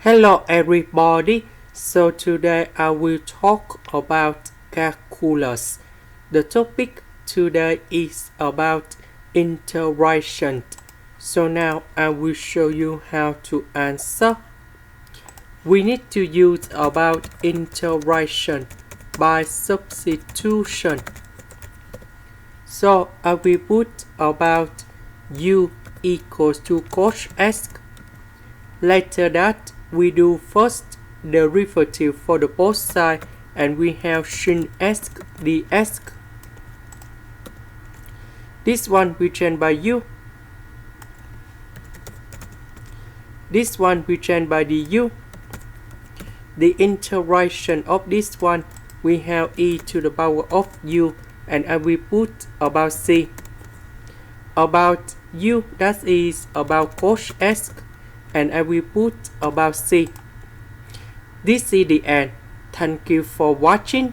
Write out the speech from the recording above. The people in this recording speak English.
Hello everybody, so today I will talk about calculus. The topic today is about integration. So now I will show you how to answer. We need to use about integration by substitution. So I will put about u equals to coshx. Later that we do first derivative for the both sides and we have sinhx dx. This one we change by u. This one we change by du. The integration of this one we have e to the power of u and I will put about c. About u, that is about coshx, and I will put about c. This is the end. Thank you for watching.